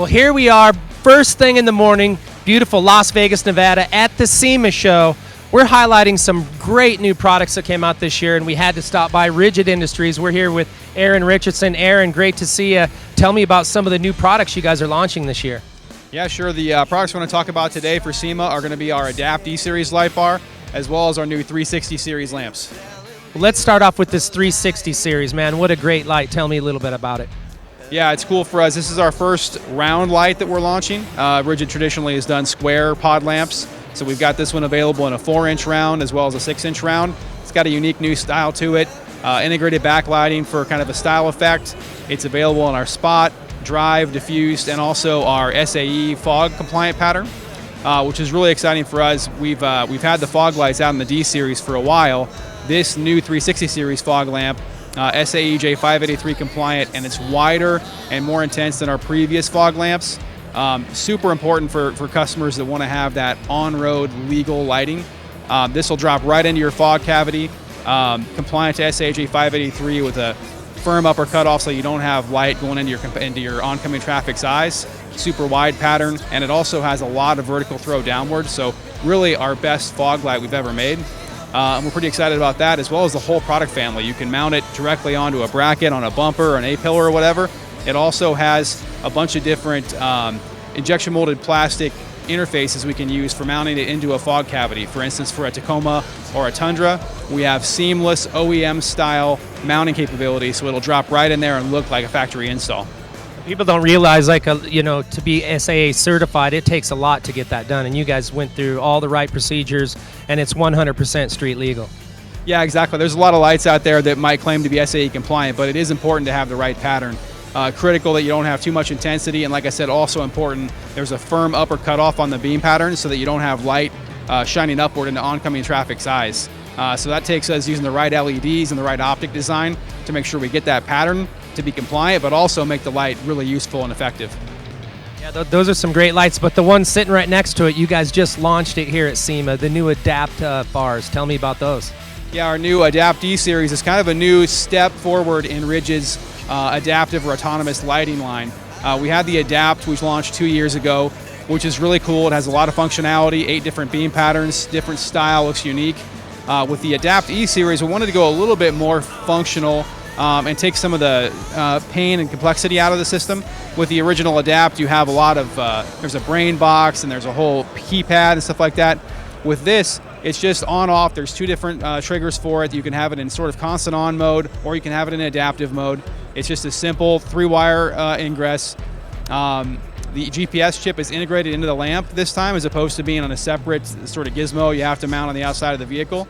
Well, here we are, first thing in the morning, beautiful Las Vegas, Nevada, at the SEMA show. We're highlighting some great new products that came out this year, and we had to stop by Rigid Industries. We're here with Aaron Richardson. Aaron, great to see you. Tell me about some of the new products you guys are launching this year. Yeah, sure. The products we're going to talk about today for SEMA are going to be our Adapt E-Series light bar, as well as our new 360 series lamps. Well, let's start off with this 360 series, man. What a great light. Tell me a little bit about it. Yeah, it's cool for us. This is our first round light that we're launching. Rigid traditionally has done square pod lamps, so we've got this one available in a 4-inch round as well as a 6-inch round. It's got a unique new style to it, integrated backlighting for kind of a style effect. It's available in our spot, drive, diffused, and also our SAE fog compliant pattern, which is really exciting for us. We've had the fog lights out in the D series for a while. This new 360 series fog lamp, SAE J583 compliant, and it's wider and more intense than our previous fog lamps. Super important for customers that want to have that on-road legal lighting. This will drop right into your fog cavity, compliant to SAE J583 with a firm upper cutoff so you don't have light going into your oncoming traffic's eyes. Super wide pattern, and it also has a lot of vertical throw downward, so really our best fog light we've ever made. And we're pretty excited about that, as well as the whole product family. You can mount it directly onto a bracket, on a bumper, or an A-pillar, or whatever. It also has a bunch of different injection molded plastic interfaces we can use for mounting it into a fog cavity. For instance, for a Tacoma or a Tundra, we have seamless OEM-style mounting capability, so it'll drop right in there and look like a factory install. People don't realize, to be SAA certified, it takes a lot to get that done, and you guys went through all the right procedures, and it's 100% street legal. Yeah, exactly. There's a lot of lights out there that might claim to be SAE compliant, but it is important to have the right pattern. Critical that you don't have too much intensity, and like I said, also important, there's a firm upper cutoff on the beam pattern so that you don't have light shining upward into oncoming traffic's eyes. So that takes us using the right LEDs and the right optic design to make sure we get that pattern to be compliant, but also make the light really useful and effective. Yeah, those are some great lights, but the one sitting right next to it, you guys just launched it here at SEMA, the new Adapt bars. Tell me about those. Yeah, our new Adapt E-Series is kind of a new step forward in Rigid's adaptive or autonomous lighting line. We had the Adapt, which launched 2 years ago, which is really cool. It has a lot of functionality, 8 different beam patterns, different style, looks unique. With the Adapt E-Series, we wanted to go a little bit more functional and take some of the pain and complexity out of the system. With the original Adapt, you have a lot of, there's a brain box and there's a whole keypad and stuff like that. With this, it's just on-off. There's 2 different triggers for it. You can have it in sort of constant on mode, or you can have it in adaptive mode. It's just a simple 3-wire ingress. The GPS chip is integrated into the lamp this time, as opposed to being on a separate sort of gizmo you have to mount on the outside of the vehicle.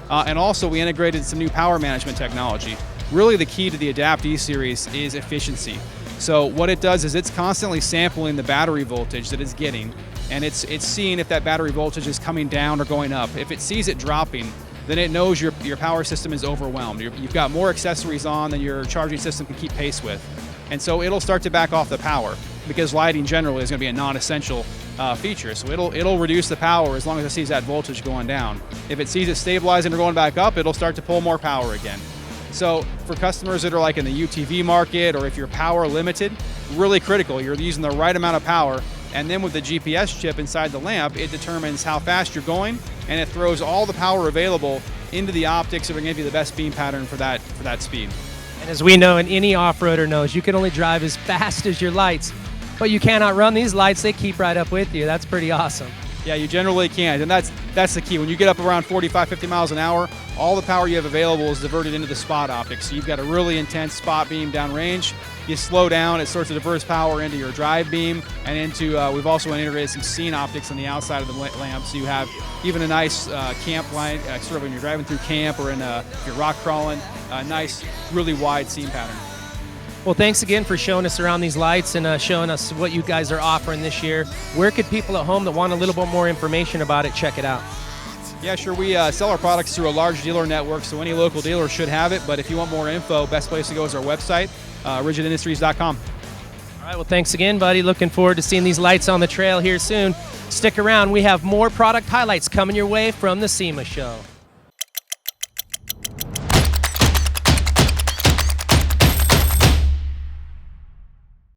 And also we integrated some new power management technology. Really the key to the Adapt E-Series is efficiency. So what it does is it's constantly sampling the battery voltage that it's getting, and it's seeing if that battery voltage is coming down or going up. If it sees it dropping, then it knows your power system is overwhelmed. You've got more accessories on than your charging system can keep pace with. And so it'll start to back off the power, because lighting generally is going to be a non-essential feature. So it'll reduce the power as long as it sees that voltage going down. If it sees it stabilizing or going back up, it'll start to pull more power again. So for customers that are like in the UTV market, or if you're power limited, really critical. You're using the right amount of power, and then with the GPS chip inside the lamp, it determines how fast you're going, and it throws all the power available into the optics that are going to give you the best beam pattern for that speed. And as we know, and any off-roader knows, you can only drive as fast as your lights, but you cannot run these lights. They keep right up with you. That's pretty awesome. Yeah, you generally can't, and that's the key. When you get up around 45, 50 miles an hour, all the power you have available is diverted into the spot optics. So you've got a really intense spot beam downrange. You slow down, it starts to diverse power into your drive beam, and into, we've also integrated some scene optics on the outside of the lamp, so you have even a nice camp light, sort of when you're driving through camp or if you're rock crawling, a nice, really wide scene pattern. Well, thanks again for showing us around these lights and showing us what you guys are offering this year. Where could people at home that want a little bit more information about it check it out? Yeah, sure. We sell our products through a large dealer network, so any local dealer should have it. But if you want more info, best place to go is our website, rigidindustries.com. All right, well, thanks again, buddy. Looking forward to seeing these lights on the trail here soon. Stick around. We have more product highlights coming your way from the SEMA show.